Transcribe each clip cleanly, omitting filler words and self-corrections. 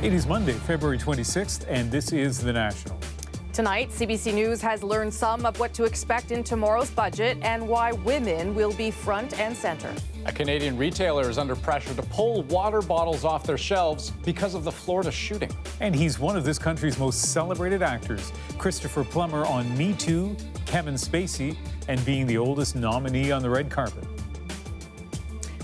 It is Monday, February 26th, and this is The National. Tonight, CBC News has learned some of what to expect in tomorrow's budget and why women will be front and center. A Canadian retailer is under pressure to pull water bottles off their shelves because of the Florida shooting. And he's one of this country's most celebrated actors. Christopher Plummer on Me Too, Kevin Spacey, and being the oldest nominee on the red carpet.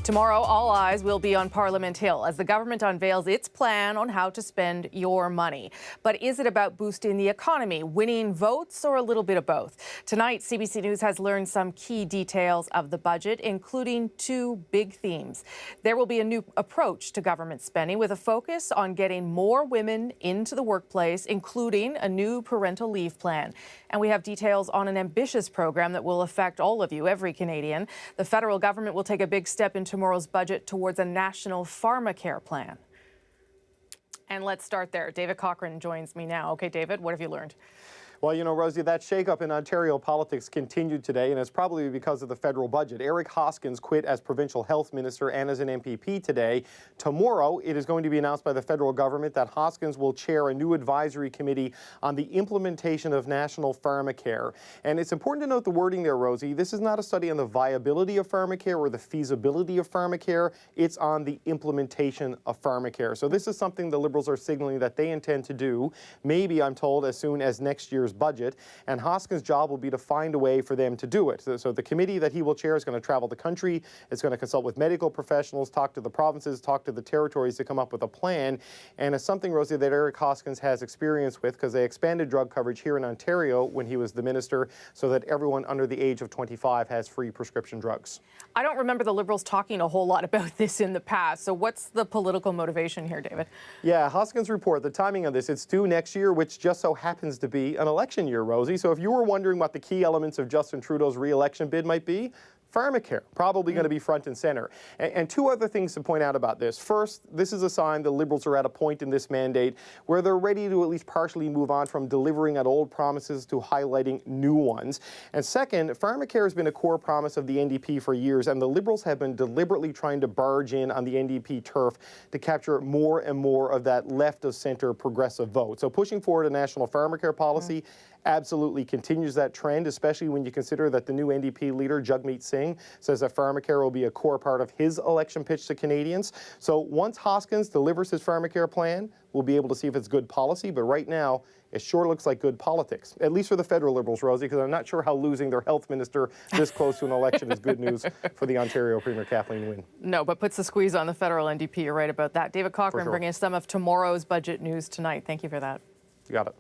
Tomorrow, all eyes will be on Parliament Hill as the government unveils its plan on how to spend your money. But is it about boosting the economy, winning votes, or a little bit of both? Tonight, CBC News has learned some key details of the budget, including two big themes. There will be a new approach to government spending with a focus on getting more women into the workplace, including a new parental leave plan. And we have details on an ambitious program that will affect all of you, every Canadian. The federal government will take a big step in tomorrow's budget towards a national pharmacare plan. And let's start there. David Cochrane joins me now. Okay, David, what have you learned? Well, you know, Rosie, that shakeup in Ontario politics continued today, and it's probably because of the federal budget. Eric Hoskins quit as provincial health minister and as an MPP today. Tomorrow, it is going to be announced by the federal government that Hoskins will chair a new advisory committee on the implementation of national pharmacare. And it's important to note the wording there, Rosie. This is not a study on the viability of pharmacare or the feasibility of pharmacare. It's on the implementation of pharmacare. So this is something the Liberals are signaling that they intend to do, maybe, I'm told, as soon as next year's budget, and Hoskins' job will be to find a way for them to do it. So the committee that he will chair is going to travel the country. It's going to consult with medical professionals, talk to the provinces, talk to the territories to come up with a plan. And it's something, Rosie, that Eric Hoskins has experience with because they expanded drug coverage here in Ontario when he was the minister so that everyone under the age of 25 has free prescription drugs. I don't remember the Liberals talking a whole lot about this in the past. So what's the political motivation here, David? Yeah, Hoskins' report, the timing of this, it's due next year, which just so happens to be an election year, Rosie. So if you were wondering what the key elements of Justin Trudeau's re-election bid might be, pharmacare, probably going to be front and center. And two other things to point out about this. First, this is a sign the Liberals are at a point in this mandate where they're ready to at least partially move on from delivering on old promises to highlighting new ones. And second, pharmacare has been a core promise of the NDP for years, and the Liberals have been deliberately trying to barge in on the NDP turf to capture more and more of that left-of-center progressive vote. So pushing forward a national pharmacare policy absolutely continues that trend, especially when you consider that the new NDP leader, Jagmeet Singh, says that pharmacare will be a core part of his election pitch to Canadians. So once Hoskins delivers his pharmacare plan, we'll be able to see if it's good policy. But right now, it sure looks like good politics, at least for the federal Liberals, Rosie, because I'm not sure how losing their health minister this close to an election is good news for the Ontario Premier Kathleen Wynne. No, but puts the squeeze on the federal NDP. You're right about that. David Cochrane bringing us some of tomorrow's budget news tonight. Thank you for that. You got it.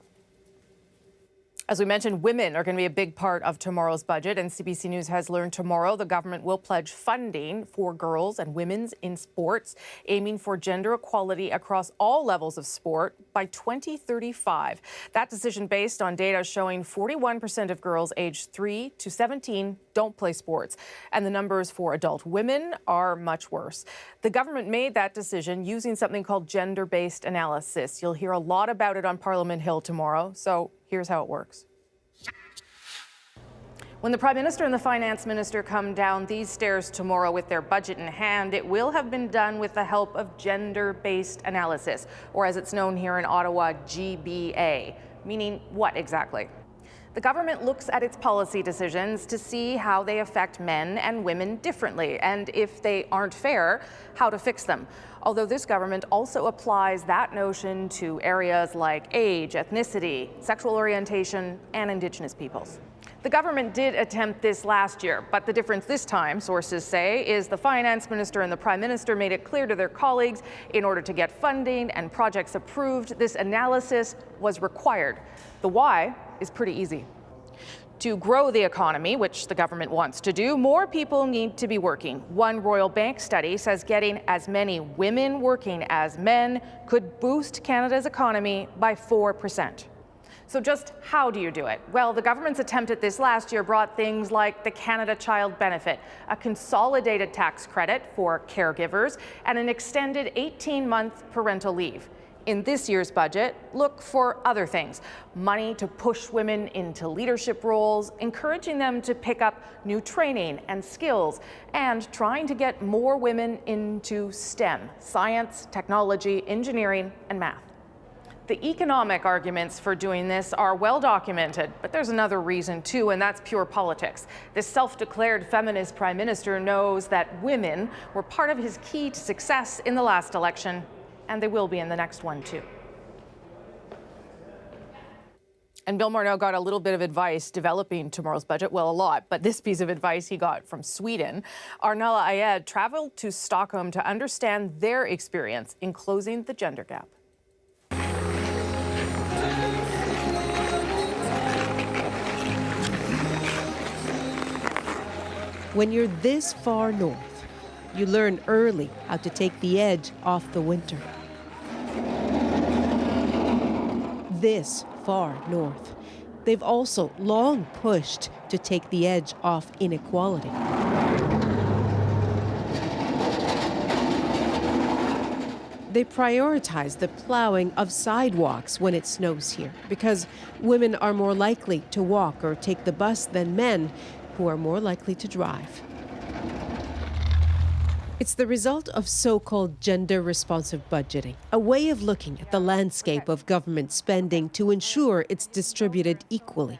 As we mentioned, women are going to be a big part of tomorrow's budget, and CBC News has learned tomorrow the government will pledge funding for girls and women's in sports, aiming for gender equality across all levels of sport by 2035. That decision based on data showing 41% of girls aged 3 to 17 don't play sports, and the numbers for adult women are much worse. The government made that decision using something called gender-based analysis. You'll hear a lot about it on Parliament Hill tomorrow, so here's how it works. When the Prime Minister and the Finance Minister come down these stairs tomorrow with their budget in hand, it will have been done with the help of gender-based analysis, or as it's known here in Ottawa, GBA. Meaning what exactly? The government looks at its policy decisions to see how they affect men and women differently, and if they aren't fair, how to fix them. Although this government also applies that notion to areas like age, ethnicity, sexual orientation, and Indigenous peoples. The government did attempt this last year, but the difference this time, sources say, is the Finance Minister and the Prime Minister made it clear to their colleagues in order to get funding and projects approved, this analysis was required. The why is pretty easy. To grow the economy, which the government wants to do, more people need to be working. One Royal Bank study says getting as many women working as men could boost Canada's economy by 4%. So just how do you do it? Well, the government's attempt at this last year brought things like the Canada Child Benefit, a consolidated tax credit for caregivers, and an extended 18-month parental leave. In this year's budget, look for other things. Money to push women into leadership roles, encouraging them to pick up new training and skills, and trying to get more women into STEM, science, technology, engineering, and math. The economic arguments for doing this are well documented, but there's another reason too, and that's pure politics. This self-declared feminist prime minister knows that women were part of his key to success in the last election, and they will be in the next one too. And Bill Morneau got a little bit of advice developing tomorrow's budget, well, a lot, but this piece of advice he got from Sweden. Arnella Ayed traveled to Stockholm to understand their experience in closing the gender gap. When you're this far north, you learn early how to take the edge off the winter. This far north, they've also long pushed to take the edge off inequality. They prioritize the plowing of sidewalks when it snows here because women are more likely to walk or take the bus than men, who are more likely to drive. It's the result of so-called gender-responsive budgeting, a way of looking at the landscape of government spending to ensure it's distributed equally.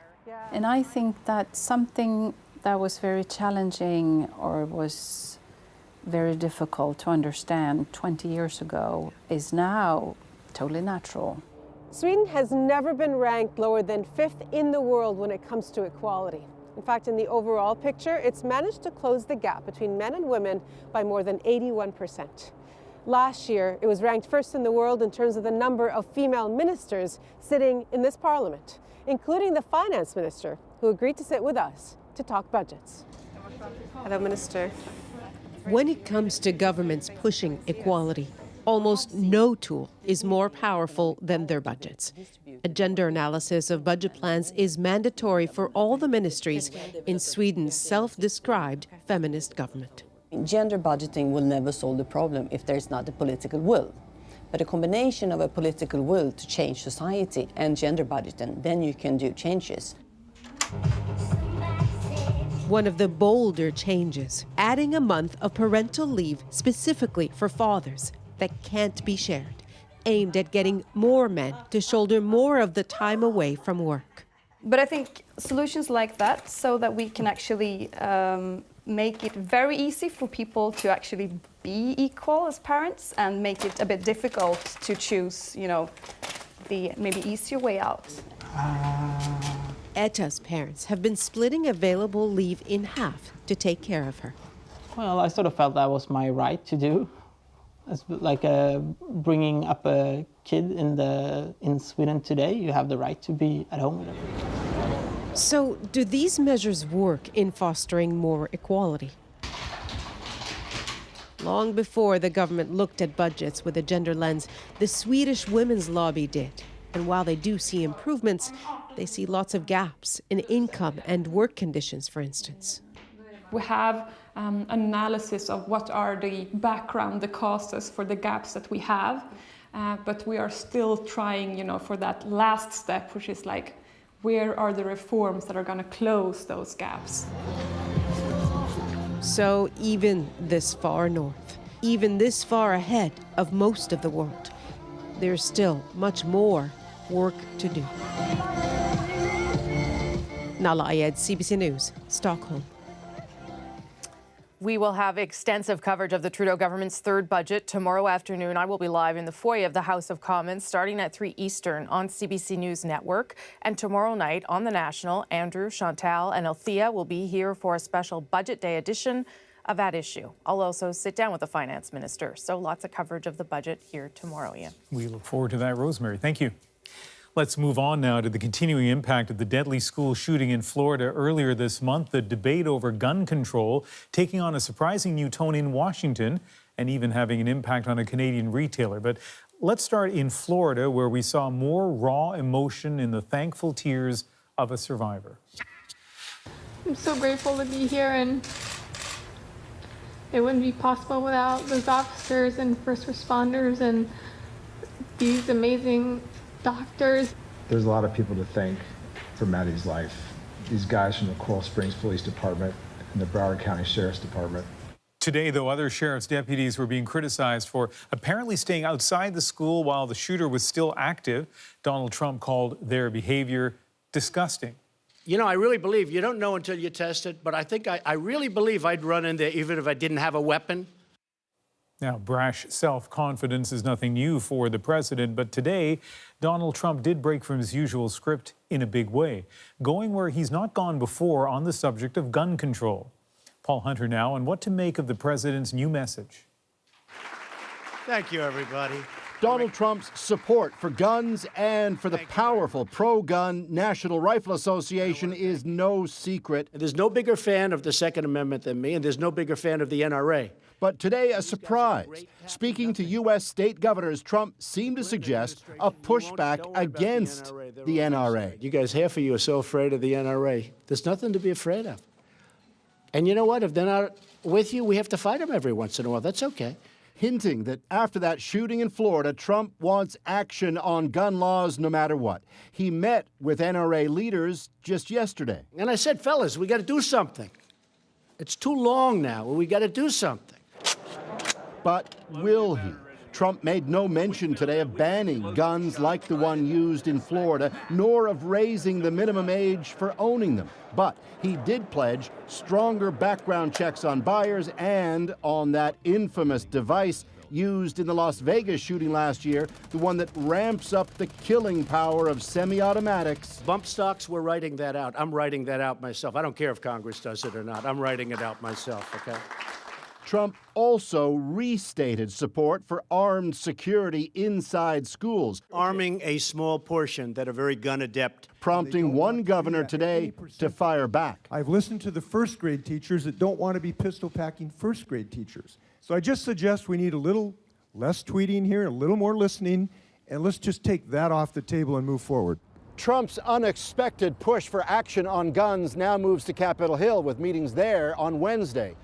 And I think that something that was very challenging or was very difficult to understand 20 years ago is now totally natural. Sweden has never been ranked lower than 5th in the world when it comes to equality. In fact, in the overall picture, it's managed to close the gap between men and women by more than 81%. Last year, it was ranked first in the world in terms of the number of female ministers sitting in this parliament, including the finance minister, who agreed to sit with us to talk budgets. Hello, Minister. When it comes to governments pushing equality, almost no tool is more powerful than their budgets. A gender analysis of budget plans is mandatory for all the ministries in Sweden's self-described feminist government. Gender budgeting will never solve the problem if there is not a political will. But a combination of a political will to change society and gender budgeting, then you can do changes. One of the bolder changes, adding a month of parental leave specifically for fathers that can't be shared, aimed at getting more men to shoulder more of the time away from work. But I think solutions like that, so that we can actually make it very easy for people to actually be equal as parents and make it a bit difficult to choose, the maybe easier way out. Eta's parents have been splitting available leave in half to take care of her. Well, I sort of felt that was my right to do. It's like bringing up a kid in Sweden today. You have the right to be at home with them. So, do these measures work in fostering more equality? Long before the government looked at budgets with a gender lens, the Swedish women's lobby did. And while they do see improvements, they see lots of gaps in income and work conditions, for instance. We have an analysis of what are the background, the causes for the gaps that we have, but we are still trying, for that last step, which is like, where are the reforms that are going to close those gaps? So even this far north, even this far ahead of most of the world, there's still much more work to do. Nala Ayed, CBC News, Stockholm. We will have extensive coverage of the Trudeau government's third budget tomorrow afternoon. I will be live in the foyer of the House of Commons starting at 3 Eastern on CBC News Network. And tomorrow night on The National, Andrew, Chantal and Althea will be here for a special Budget Day edition of At Issue. I'll also sit down with the finance minister. So lots of coverage of the budget here tomorrow, Ian. We look forward to that, Rosemary. Thank you. Let's move on now to the continuing impact of the deadly school shooting in Florida earlier this month. The debate over gun control taking on a surprising new tone in Washington and even having an impact on a Canadian retailer. But let's start in Florida, where we saw more raw emotion in the thankful tears of a survivor. I'm so grateful to be here, and it wouldn't be possible without those officers and first responders and these amazing doctors. There's a lot of people to thank for Maddie's life. These guys from the Coral Springs Police Department and the Broward County Sheriff's Department. Today, though, other sheriff's deputies were being criticized for apparently staying outside the school while the shooter was still active. Donald Trump called their behavior disgusting. You know, I really believe, you don't know until you test it, but I think I really believe I'd run in there even if I didn't have a weapon. Now, brash self-confidence is nothing new for the president, but today, Donald Trump did break from his usual script in a big way, going where he's not gone before on the subject of gun control. Paul Hunter now on what to make of the president's new message. Thank you, everybody. Donald Trump's support for guns and for the powerful pro-gun National Rifle Association is no secret. There's no bigger fan of the Second Amendment than me, and there's no bigger fan of the NRA. But today, a surprise. Speaking to U.S. state governors, Trump seemed to suggest a pushback against the NRA. You guys, half of you are so afraid of the NRA. There's nothing to be afraid of. And you know what? If they're not with you, we have to fight them every once in a while. That's okay. Hinting that after that shooting in Florida, Trump wants action on gun laws no matter what. He met with NRA leaders just yesterday. And I said, fellas, we got to do something. It's too long now. We got to do something. But will he? Trump made no mention today of banning guns like the one used in Florida, nor of raising the minimum age for owning them. But he did pledge stronger background checks on buyers and on that infamous device used in the Las Vegas shooting last year, the one that ramps up the killing power of semi-automatics. Bump stocks, we're writing that out. I'm writing that out myself. I don't care if Congress does it or not. I'm writing it out myself, okay? Trump also restated support for armed security inside schools, arming a small portion that are very gun adept, prompting one governor today to fire back. I've listened to the first grade teachers that don't want to be pistol packing first grade teachers. So I just suggest we need a little less tweeting here, a little more listening, and let's just take that off the table and move forward. Trump's unexpected push for action on guns now moves to Capitol Hill with meetings there on Wednesday.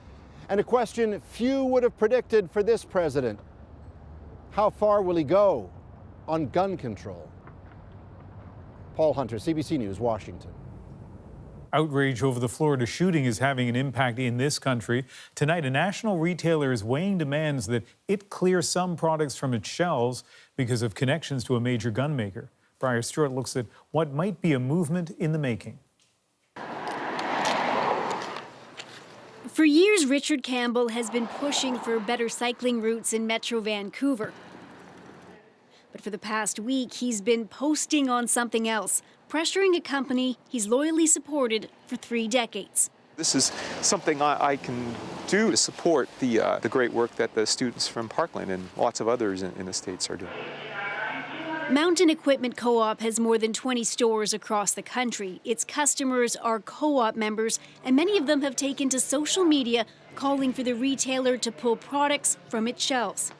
And a question few would have predicted for this president. How far will he go on gun control? Paul Hunter, CBC News, Washington. Outrage over the Florida shooting is having an impact in this country. Tonight, a national retailer is weighing demands that it clear some products from its shelves because of connections to a major gun maker. Briar Stewart looks at what might be a movement in the making. For years, Richard Campbell has been pushing for better cycling routes in Metro Vancouver. But for the past week, he's been posting on something else, pressuring a company he's loyally supported for 3 decades. This is something I can do to support the great work that the students from Parkland and lots of others in the States are doing. Mountain Equipment Co-op has more than 20 stores across the country. Its customers are co-op members, and many of them have taken to social media calling for the retailer to pull products from its shelves.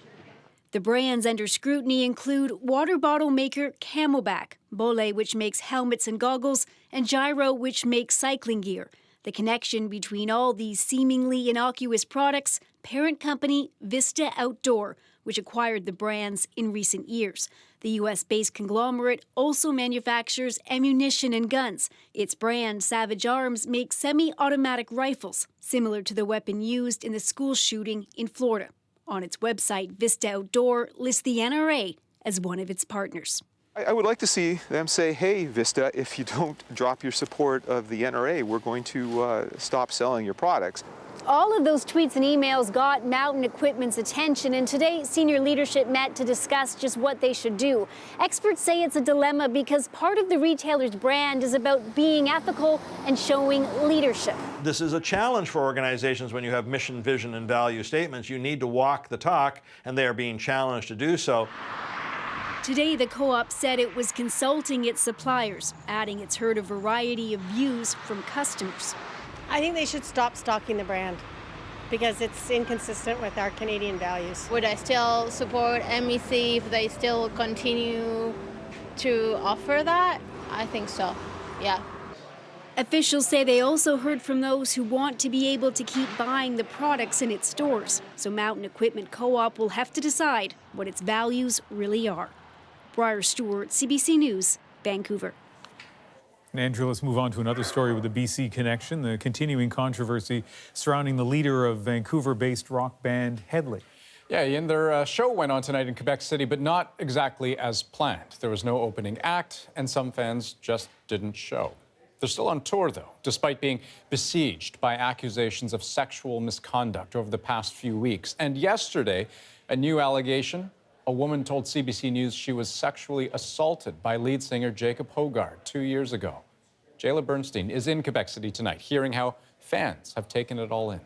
The brands under scrutiny include water bottle maker Camelback, Bolle, which makes helmets and goggles, and Gyro, which makes cycling gear. The connection between all these seemingly innocuous products, parent company Vista Outdoor, which acquired the brands in recent years. The U.S.-based conglomerate also manufactures ammunition and guns. Its brand, Savage Arms, makes semi-automatic rifles, similar to the weapon used in the school shooting in Florida. On its website, Vista Outdoor lists the NRA as one of its partners. I would like to see them say, hey, Vista, if you don't drop your support of the NRA, we're going to stop selling your products. All of those tweets and emails got Mountain Equipment's attention, and today senior leadership met to discuss just what they should do. Experts say it's a dilemma because part of the retailer's brand is about being ethical and showing leadership. This is a challenge for organizations when you have mission, vision, and value statements. You need to walk the talk, and they are being challenged to do so. Today, the co-op said it was consulting its suppliers, adding it's heard a variety of views from customers. I think they should stop stocking the brand because it's inconsistent with our Canadian values. Would I still support MEC if they still continue to offer that? I think so, yeah. Officials say they also heard from those who want to be able to keep buying the products in its stores. So Mountain Equipment Co-op will have to decide what its values really are. Briar Stewart, CBC News, Vancouver. And Andrew, let's move on to another story with the BC connection, the continuing controversy surrounding the leader of Vancouver-based rock band Hedley. Yeah, Ian, their show went on tonight in Quebec City, but not exactly as planned. There was no opening act, and some fans just didn't show. They're still on tour, though, despite being besieged by accusations of sexual misconduct over the past few weeks. And yesterday, a new allegation. A woman told CBC News she was sexually assaulted by lead singer Jacob Hogarth 2 years ago. Jayla Bernstein is in Quebec City tonight, hearing how fans have taken it all in.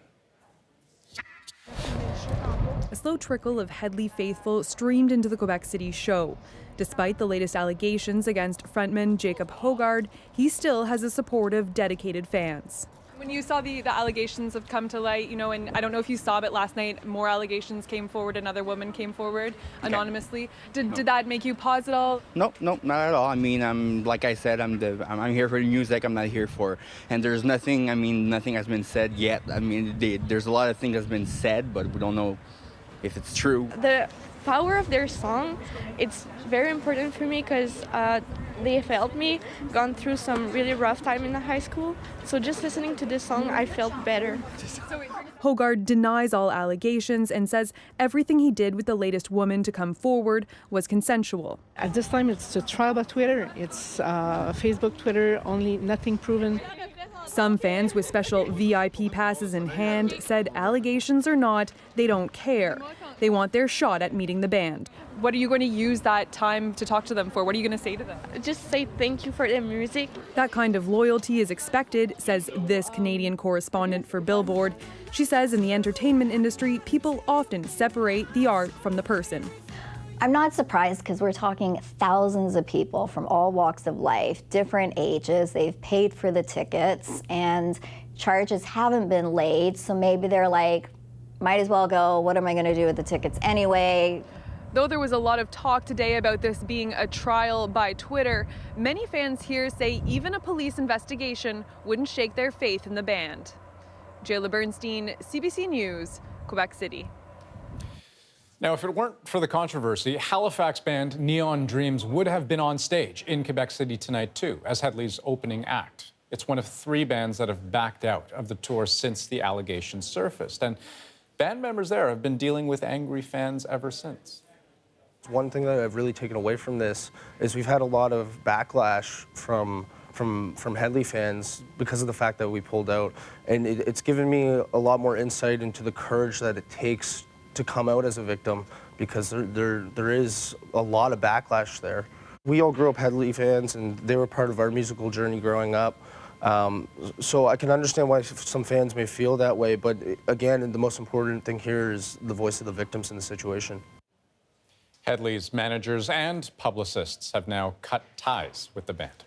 A slow trickle of Hedley faithful streamed into the Quebec City show. Despite the latest allegations against frontman Jacob Hogarth, he still has a supportive, dedicated fans. When you saw the allegations have come to light, you know, and I don't know if you saw it last night, more allegations came forward, another woman came forward anonymously. Did that make you pause at all? No, not at all. I mean, like I said, I'm here for the music. I'm not here for, and there's nothing. I mean, nothing has been said yet. I mean, there's a lot of things that's been said, but we don't know if it's true. The power of their song, it's very important for me because they have helped me gone through some really rough time in the high school. So just listening to this song, I felt better. Hogarth denies all allegations and says everything he did with the latest woman to come forward was consensual. At this time, it's a trial by Twitter. It's Facebook, Twitter, only nothing proven. Some fans with special VIP passes in hand said allegations or not, they don't care. They want their shot at meeting the band. What are you going to use that time to talk to them for? What are you going to say to them? Just say thank you for their music. That kind of loyalty is expected, says this Canadian correspondent for Billboard. She says in the entertainment industry, people often separate the art from the person. I'm not surprised because we're talking thousands of people from all walks of life, different ages. They've paid for the tickets and charges haven't been laid. So maybe they're like, might as well go. What am I going to do with the tickets anyway? Though there was a lot of talk today about this being a trial by Twitter, many fans here say even a police investigation wouldn't shake their faith in the band. Jayla Bernstein, CBC News, Quebec City. Now, if it weren't for the controversy, Halifax band Neon Dreams would have been on stage in Quebec City tonight, too, as Hedley's opening act. It's one of 3 bands that have backed out of the tour since the allegations surfaced. And band members there have been dealing with angry fans ever since. One thing that I've really taken away from this is we've had a lot of backlash from Hedley fans because of the fact that we pulled out. And it's given me a lot more insight into the courage that it takes to come out as a victim, because there is a lot of backlash there. We all grew up Hedley fans, and they were part of our musical journey growing up. So I can understand why some fans may feel that way, but again, the most important thing here is the voice of the victims in the situation. Hedley's managers and publicists have now cut ties with the band.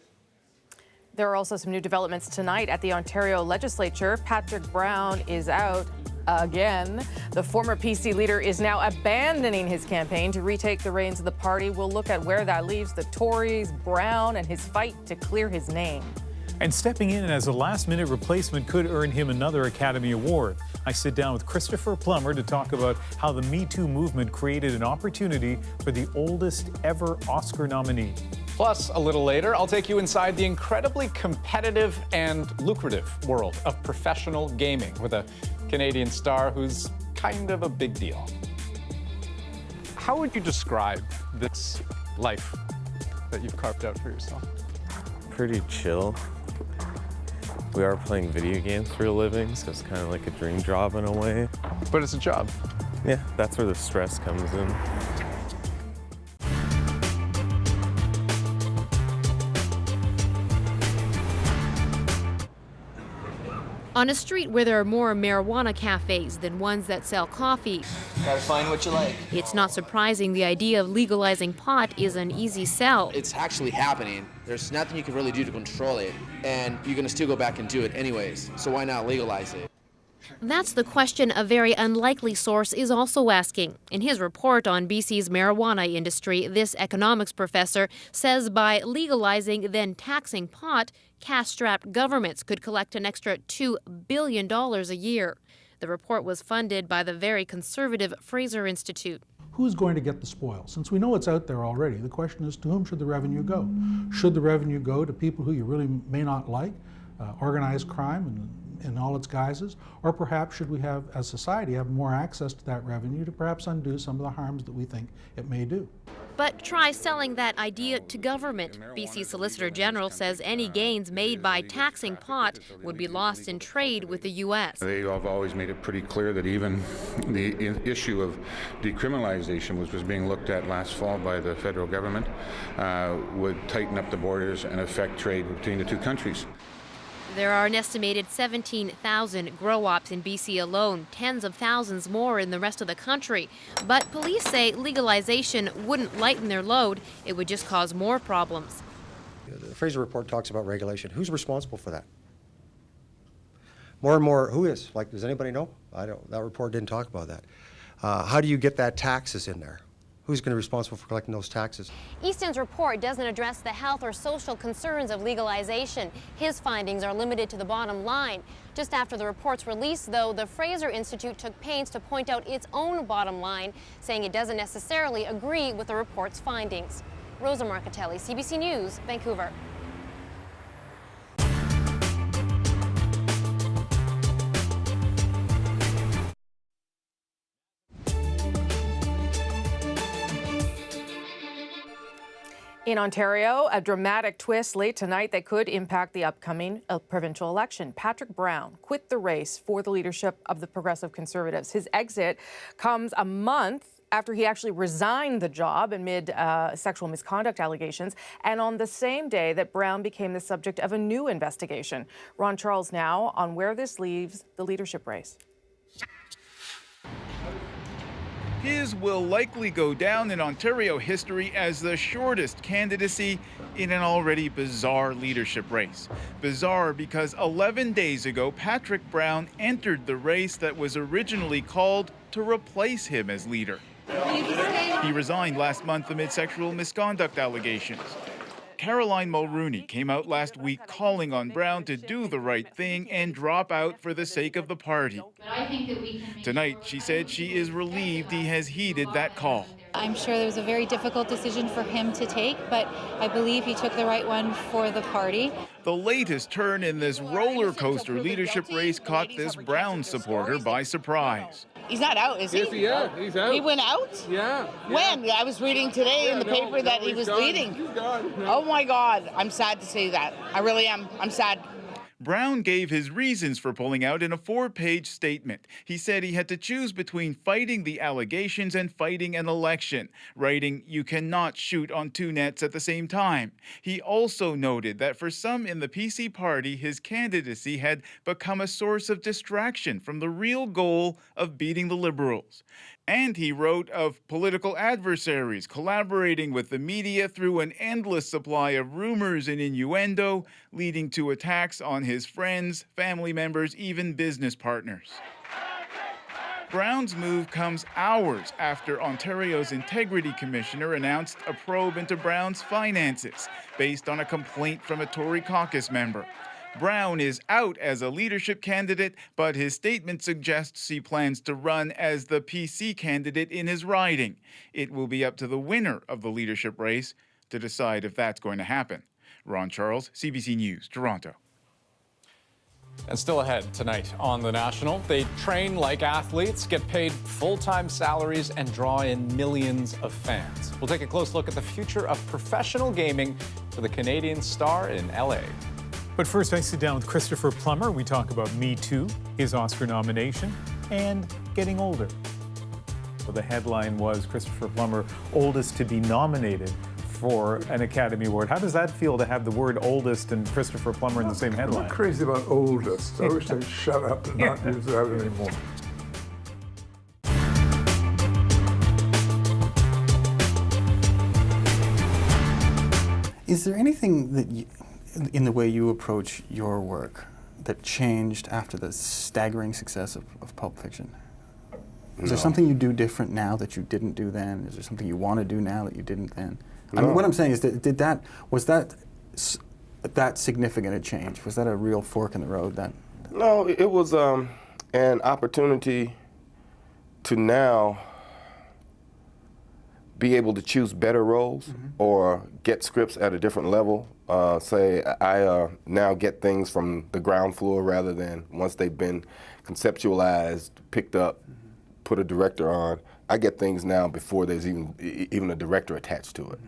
There are also some new developments tonight at the Ontario Legislature. Patrick Brown is out again. The former PC leader is now abandoning his campaign to retake the reins of the party. We'll look at where that leaves the Tories, Brown, and his fight to clear his name. And stepping in as a last-minute replacement could earn him another Academy Award. I sit down with Christopher Plummer to talk about how the Me Too movement created an opportunity for the oldest ever Oscar nominee. Plus, a little later, I'll take you inside the incredibly competitive and lucrative world of professional gaming with a Canadian star who's kind of a big deal. How would you describe this life that you've carved out for yourself? Pretty chill. We are playing video games for a living, so it's kind of like a dream job in a way. But it's a job. Yeah, that's where the stress comes in. On a street where there are more marijuana cafes than ones that sell coffee, gotta find what you like. It's not surprising the idea of legalizing pot is an easy sell. It's actually happening. There's nothing you can really do to control it, and you're gonna still go back and do it anyways, so why not legalize it? That's the question a very unlikely source is also asking. In his report on BC's marijuana industry, this economics professor says by legalizing, then taxing pot, cash-strapped governments could collect an extra $2 billion a year. The report was funded by the very conservative Fraser Institute. who's going to get the spoils? Since we know it's out there already, the question is, to whom should the revenue go? Should the revenue go to people who you really may not like, organized crime in all its guises, or perhaps should we have, as society, have more access to that revenue to perhaps undo some of the harms that we think it may do? But try selling that idea to government. BC Solicitor General says any gains made by taxing pot would be lost in trade with the U.S. They have always made it pretty clear that even the issue of decriminalization, which was being looked at last fall by the federal government, would tighten up the borders and affect trade between the two countries. There are an estimated 17,000 grow-ops in BC alone, tens of thousands more in the rest of the country. But police say legalization wouldn't lighten their load, it would just cause more problems. The Fraser report talks about regulation. Who's responsible for that? More and more, who is? Like, does anybody know? I don't. That report didn't talk about that. How do you get that taxes in there? Who's going to be responsible for collecting those taxes? Easton's report doesn't address the health or social concerns of legalization. His findings are limited to the bottom line. Just after the report's release, though, the Fraser Institute took pains to point out its own bottom line, saying it doesn't necessarily agree with the report's findings. Rosa Marcatelli, CBC News, Vancouver. In Ontario, a dramatic twist late tonight that could impact the upcoming provincial election. Patrick Brown quit the race for the leadership of the Progressive Conservatives. His exit comes a month after he actually resigned the job amid sexual misconduct allegations, and on the same day that Brown became the subject of a new investigation. Ron Charles now on where this leaves the leadership race. His will likely go down in Ontario history as the shortest candidacy in an already bizarre leadership race. Bizarre because 11 days ago, Patrick Brown entered the race that was originally called to replace him as leader. He resigned last month amid sexual misconduct allegations. Caroline Mulrooney came out last week calling on Brown to do the right thing and drop out for the sake of the party. Tonight, she said she is relieved he has heeded that call. I'm sure it was a very difficult decision for him to take, but I believe he took the right one for the party. The latest turn in this roller coaster leadership race caught this Brown supporter by surprise. He's not out, is he? Yes, he is. He's out. He went out? Yeah. When? I was reading today in the paper that he was leading. He's gone. Oh my God, I'm sad to see that. I really am. I'm sad. Brown gave his reasons for pulling out in a 4-page statement. He said he had to choose between fighting the allegations and fighting an election, writing, "You cannot shoot on two nets at the same time." He also noted that for some in the PC party, his candidacy had become a source of distraction from the real goal of beating the Liberals. And he wrote of political adversaries collaborating with the media through an endless supply of rumors and innuendo, leading to attacks on his friends, family members, even business partners. Brown's move comes hours after Ontario's Integrity Commissioner announced a probe into Brown's finances, based on a complaint from a Tory caucus member. Brown is out as a leadership candidate, but his statement suggests he plans to run as the PC candidate in his riding. It will be up to the winner of the leadership race to decide if that's going to happen. Ron Charles, CBC News, Toronto. And still ahead tonight on The National, they train like athletes, get paid full-time salaries, and draw in millions of fans. We'll take a close look at the future of professional gaming for the Canadian star in LA. But first, I sit down with Christopher Plummer. We talk about Me Too, his Oscar nomination, and getting older. So the headline was Christopher Plummer, oldest to be nominated for an Academy Award. How does that feel to have the word oldest and Christopher Plummer in the same headline? I'm not crazy about oldest. I wish they'd shut up and not use that anymore. Is there anything that in the way you approach your work that changed after the staggering success of Pulp Fiction? Is there something you do different now that you didn't do then? Is there something you want to do now that you didn't then? I mean, what I'm saying is that was that significant a change? Was that a real fork in the road? No, it was an opportunity to now be able to choose better roles or get scripts at a different level. Say I now get things from the ground floor rather than once they've been conceptualized, picked up, put a director on. I get things now before there's even a director attached to it,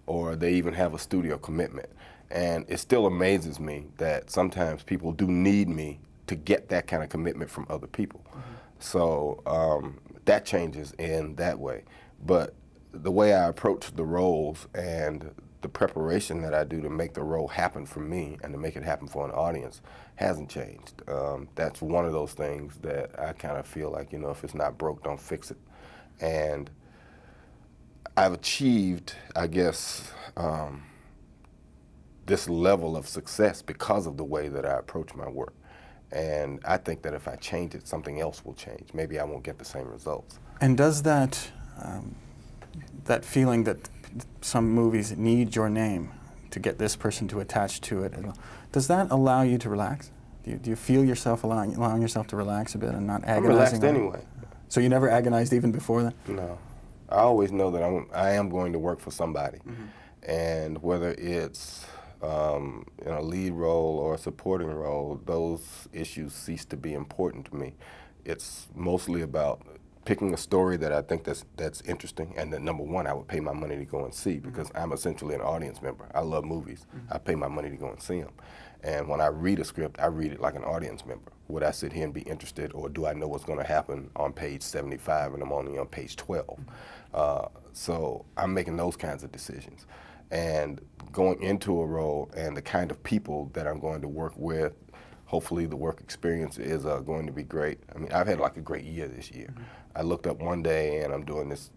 or they even have a studio commitment. And it still amazes me that sometimes people do need me to get that kind of commitment from other people. So that changes in that way. But the way I approach the roles and the preparation that I do to make the role happen for me and to make it happen for an audience hasn't changed. That's one of those things that I kind of feel like, you know, if it's not broke, don't fix it. And I've achieved, I guess, this level of success because of the way that I approach my work. And I think that if I change it, something else will change. Maybe I won't get the same results. And does that, that feeling that some movies need your name to get this person to attach to it, does that allow you to relax? Do you feel yourself allowing yourself to relax a bit and not agonizing? I'm relaxed anyway. So you never agonized even before that? No. I always know that I am going to work for somebody. And whether it's in a lead role or a supporting role, those issues cease to be important to me. It's mostly about picking a story that I think that's interesting, and that number one, I would pay my money to go and see, because I'm essentially an audience member. I love movies. I pay my money to go and see them. And when I read a script, I read it like an audience member. Would I sit here and be interested, or do I know what's going to happen on page 75 and I'm only on page 12? So I'm making those kinds of decisions. And going into a role and the kind of people that I'm going to work with, hopefully the work experience is going to be great. I mean, I've had like a great year this year. I looked up one day and I'm doing this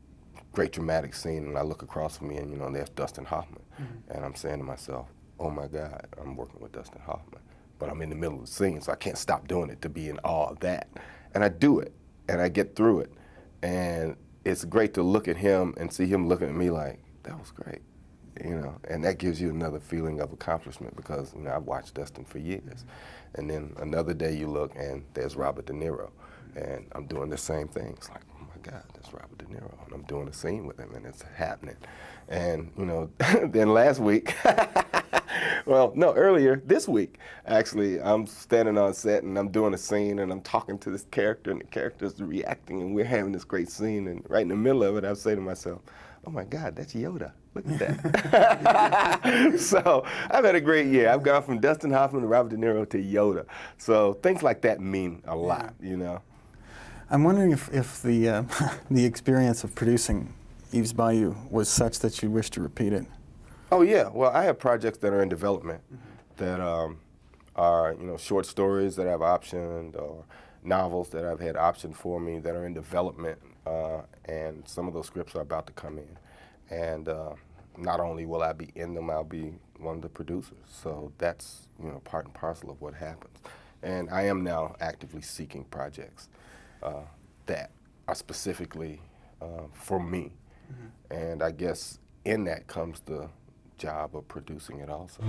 great dramatic scene, and I look across from me and, you know, there's Dustin Hoffman. And I'm saying to myself, oh my God, I'm working with Dustin Hoffman. But I'm in the middle of the scene, so I can't stop doing it to be in awe of that. And I do it, and I get through it. And it's great to look at him and see him looking at me like, that was great. You know, and that gives you another feeling of accomplishment, because, you know, I've watched Dustin for years. And then another day you look and there's Robert De Niro, and I'm doing the same thing. It's like, oh my God, that's Robert De Niro, and I'm doing a scene with him, and it's happening. And, you know, then last week, well, no, earlier this week, actually, I'm standing on set and I'm doing a scene and I'm talking to this character, and the character's reacting, and we're having this great scene, and right in the middle of it, I say to myself, oh my God, that's Yoda. Look at that. So I've had a great year. I've gone from Dustin Hoffman to Robert De Niro to Yoda. So things like that mean a lot, you know. I'm wondering if the the experience of producing Eve's Bayou was such that you wish to repeat it. Oh yeah, well, I have projects that are in development that are, you know, short stories that I've optioned, or novels that I've had optioned for me that are in development, and some of those scripts are about to come in. And not only will I be in them, I'll be one of the producers. So that's, you know, part and parcel of what happens. And I am now actively seeking projects that are specifically for me. And I guess in that comes the job of producing it also.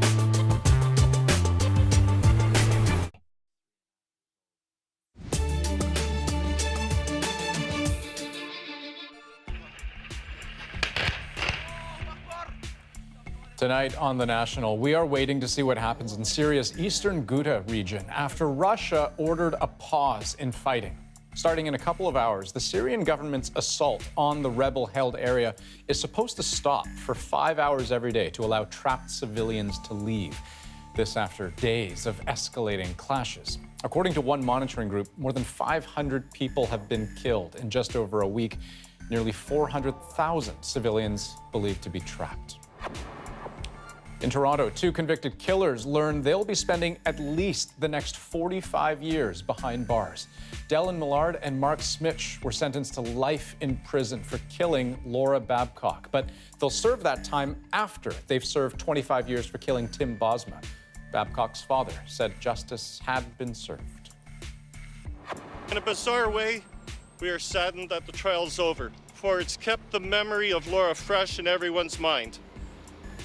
Tonight on The National, we are waiting to see what happens in Syria's eastern Ghouta region after Russia ordered a pause in fighting. Starting in a couple of hours, the Syrian government's assault on the rebel-held area is supposed to stop for 5 hours every day to allow trapped civilians to leave. This after days of escalating clashes. According to one monitoring group, more than 500 people have been killed in just over a week. Nearly 400,000 civilians believed to be trapped. In Toronto, 2 convicted killers learned they'll be spending at least the next 45 years behind bars. Dylan Millard and Mark Smitch were sentenced to life in prison for killing Laura Babcock, but they'll serve that time after they've served 25 years for killing Tim Bosma. Babcock's father said justice had been served. In a bizarre way, we are saddened that the trial is over, for it's kept the memory of Laura fresh in everyone's mind.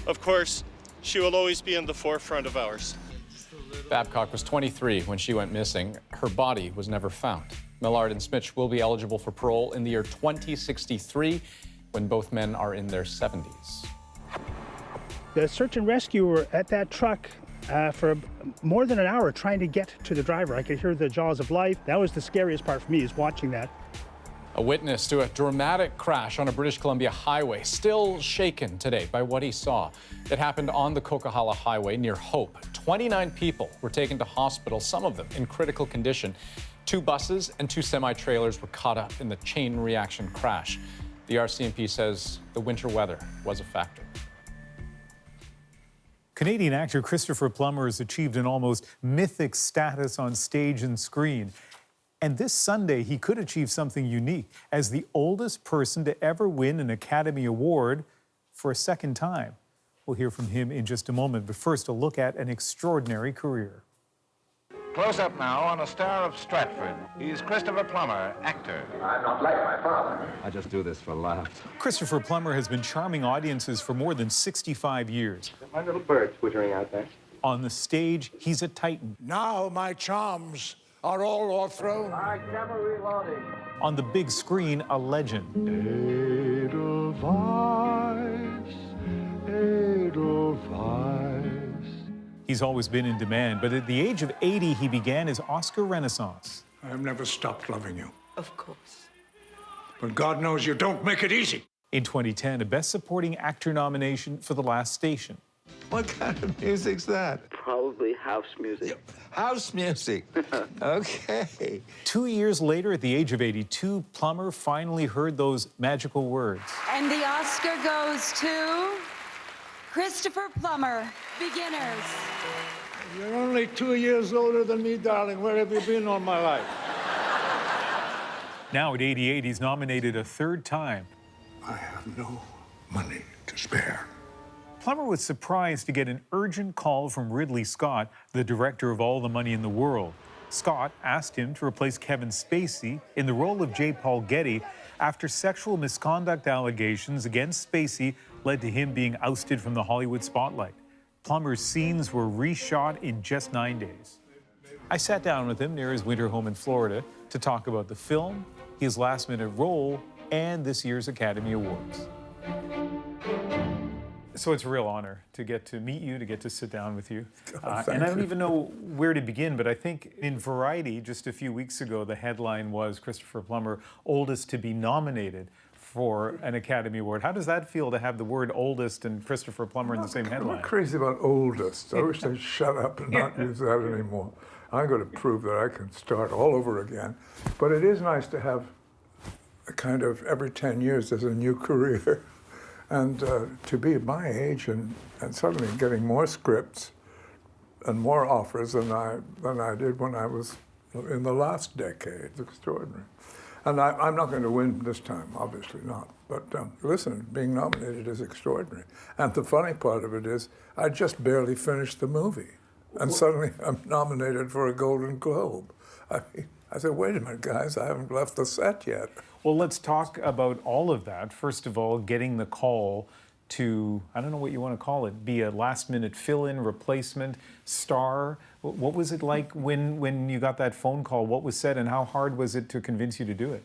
Of course, she will always be in the forefront of ours. Babcock was 23 when she went missing. Her body was never found. Millard and Smitch will be eligible for parole in the year 2063 when both men are in their 70s. The search and rescue were at that truck for more than an hour trying to get to the driver. I could hear the jaws of life. That was the scariest part for me, is watching that. A witness to a dramatic crash on a British Columbia highway, still shaken today by what he saw. It happened on the Coquihalla Highway near Hope. 29 people were taken to hospital, some of them in critical condition. 2 buses and 2 semi-trailers were caught up in the chain reaction crash. The RCMP says the winter weather was a factor. Canadian actor Christopher Plummer has achieved an almost mythic status on stage and screen. And this Sunday, he could achieve something unique as the oldest person to ever win an Academy Award for a second time. We'll hear from him in just a moment, but first a look at an extraordinary career. Close up now on a star of Stratford. He's Christopher Plummer, actor. I'm not like my father. I just do this for laughs. Christopher Plummer has been charming audiences for more than 65 years. My little bird twittering out there. On the stage, he's a titan. Now my charms are all o'erthrown. All right, camera reloading. On the big screen, a legend. Edelweiss, Edelweiss. He's always been in demand, but at the age of 80, he began his Oscar renaissance. I have never stopped loving you. Of course. But God knows you don't make it easy. In 2010, a Best Supporting Actor nomination for The Last Station. What kind of music's that? Probably house music. House music. Okay. 2 years later, at the age of 82, Plummer finally heard those magical words. And the Oscar goes to Christopher Plummer, Beginners. You're only 2 years older than me, darling. Where have you been all my life? Now at 88, he's nominated a third time. I have no money to spare. Plummer was surprised to get an urgent call from Ridley Scott, the director of All the Money in the World. Scott asked him to replace Kevin Spacey in the role of J. Paul Getty after sexual misconduct allegations against Spacey led to him being ousted from the Hollywood spotlight. Plummer's scenes were reshot in just 9 days. I sat down with him near his winter home in Florida to talk about the film, his last-minute role, and this year's Academy Awards. So it's a real honor to get to meet you, to get to sit down with you. And I don't even know where to begin, but I think in Variety, just a few weeks ago, the headline was Christopher Plummer, oldest to be nominated for an Academy Award. How does that feel to have the word oldest and Christopher Plummer in the same headline? I'm crazy about oldest. I wish they'd shut up and not use that anymore. I'm going to prove that I can start all over again. But it is nice to have a kind of every 10 years there's a new career. And to be at my age and suddenly getting more scripts and more offers than I did when I was in the last decade. It's extraordinary. And I'm not going to win this time, obviously not. But listen, being nominated is extraordinary. And the funny part of it is I just barely finished the movie. And suddenly I'm nominated for a Golden Globe. I said, wait a minute, guys, I haven't left the set yet. Well, let's talk about all of that. First of all, getting the call to, I don't know what you want to call it, be a last-minute fill-in, replacement, star. What was it like when you got that phone call? What was said, and how hard was it to convince you to do it?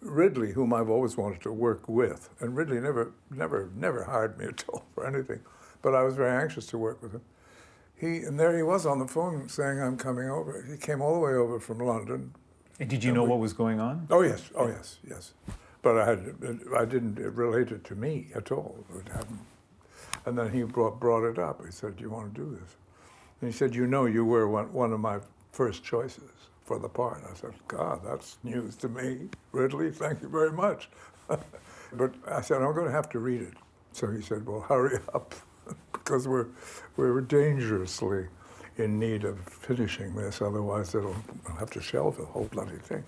Ridley, whom I've always wanted to work with, and Ridley never hired me at all for anything, but I was very anxious to work with him. And there he was on the phone saying, I'm coming over. He came all the way over from London. And did you know what was going on? Oh, yes. But I didn't relate it to me at all. It hadn't. And then he brought it up. He said, do you want to do this? And he said, you know, you were one of my first choices for the part. I said, God, that's news to me. Ridley, thank you very much. But I said, I'm going to have to read it. So he said, well, hurry up, because we're dangerously in need of finishing this, otherwise I'll have to shelve the whole bloody thing.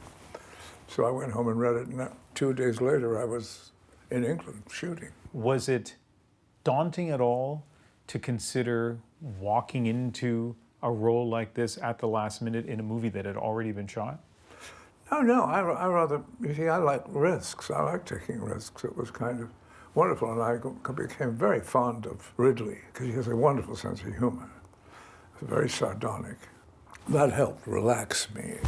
So I went home and read it, and 2 days later I was in England shooting. Was it daunting at all to consider walking into a role like this at the last minute in a movie that had already been shot? No, I rather, you see, I like risks. I like taking risks. It was kind of wonderful, and I became very fond of Ridley, because he has a wonderful sense of humor. Very sardonic. That helped relax me,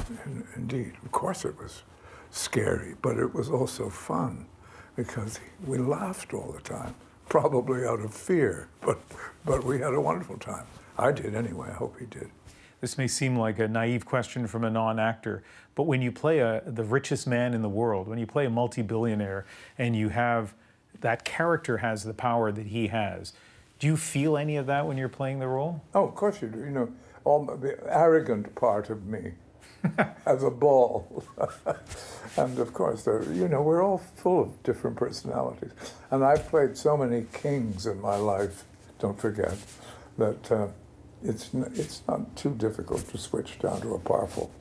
indeed. Of course it was scary, but it was also fun, because we laughed all the time, probably out of fear, but we had a wonderful time. I did anyway, I hope he did. This may seem like a naive question from a non-actor, but when you play the richest man in the world, when you play a multi-billionaire and you have, that character has the power that he has, do you feel any of that when you're playing the role? Oh, of course you do. You know, all the arrogant part of me has a ball. And of course, you know, we're all full of different personalities. And I've played so many kings in my life, don't forget, that it's not too difficult to switch down to a powerful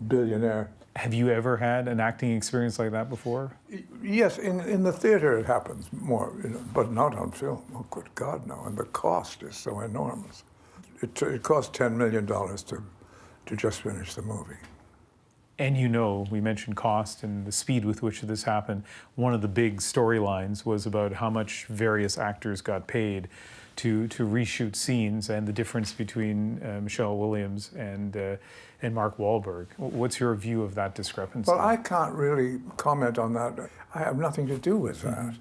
billionaire. Have you ever had an acting experience like that before? Yes, in the theater it happens more, you know, but not on film. Oh, good God, no. And the cost is so enormous. It cost $10 million to just finish the movie. And you know, we mentioned cost and the speed with which this happened. One of the big storylines was about how much various actors got paid to reshoot scenes and the difference between Michelle Williams and Mark Wahlberg. What's your view of that discrepancy? Well, I can't really comment on that. I have nothing to do with that.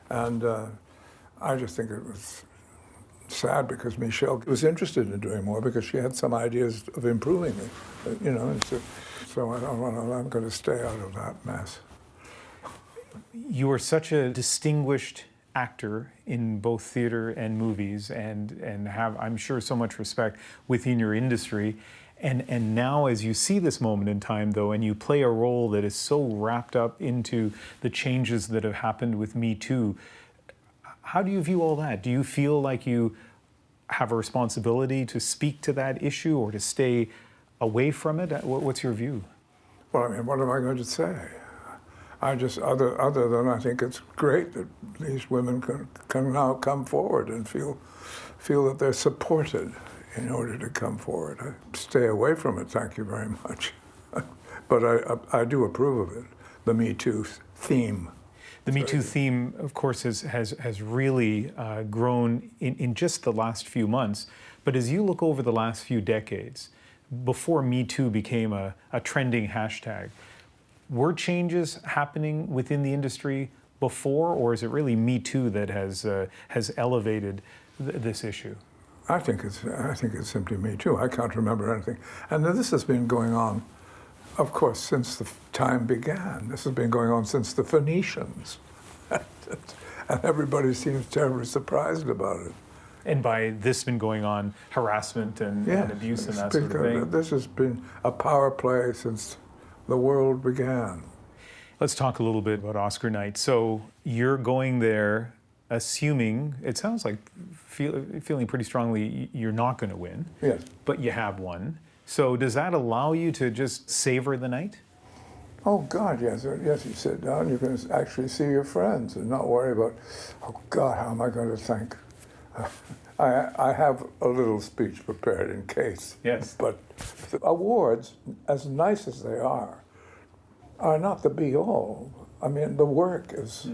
And I just think it was sad because Michelle was interested in doing more because she had some ideas of improving it, you know. And so I'm going to stay out of that mess. You are such a distinguished actor in both theater and movies and have, I'm sure, so much respect within your industry. And now as you see this moment in time, though, and you play a role that is so wrapped up into the changes that have happened with Me Too, how do you view all that? Do you feel like you have a responsibility to speak to that issue or to stay away from it? What's your view? Well, I mean, what am I going to say? I just, other than I think it's great that these women can now come forward and feel that they're supported in order to come forward. I stay away from it, thank you very much. But I do approve of it, the Me Too theme. The Me Too theme, of course, has really grown in just the last few months. But as you look over the last few decades, before Me Too became a trending hashtag, were changes happening within the industry before, or is it really Me Too that has elevated this issue? I think it's simply Me Too. I can't remember anything. And this has been going on, of course, since the time began. This has been going on since the Phoenicians. And everybody seems terribly surprised about it. And by this been going on, harassment and abuse and that sort of thing? This has been a power play since the world began. Let's talk a little bit about Oscar night. So you're going there assuming, it sounds like feeling pretty strongly you're not going to win, yes, but you have won. So does that allow you to just savor the night? Oh God, yes. Yes, you sit down, you can actually see your friends and not worry about, oh God, how am I going to thank? I have a little speech prepared in case. Yes. But the awards, as nice as they are not the be-all. I mean, the work is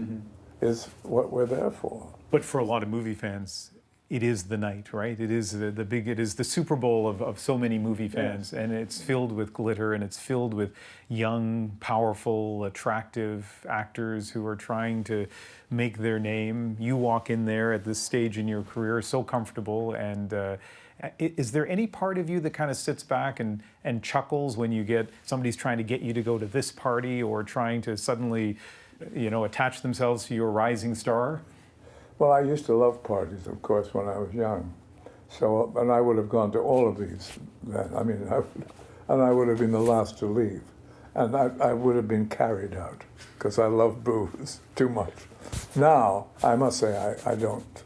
what we're there for. But for a lot of movie fans, it is the night, right? It is it is the Super Bowl of so many movie fans, yes. And it's filled with glitter, and it's filled with young, powerful, attractive actors who are trying to make their name. You walk in there at this stage in your career, so comfortable, and is there any part of you that kind of sits back and chuckles when you get somebody's trying to get you to go to this party or trying to suddenly, you know, attach themselves to your rising star? Well, I used to love parties, of course, when I was young. So, and I would have gone to all of these then. I mean, and I would have been the last to leave. And I would have been carried out, because I love booze too much. Now, I must say, I don't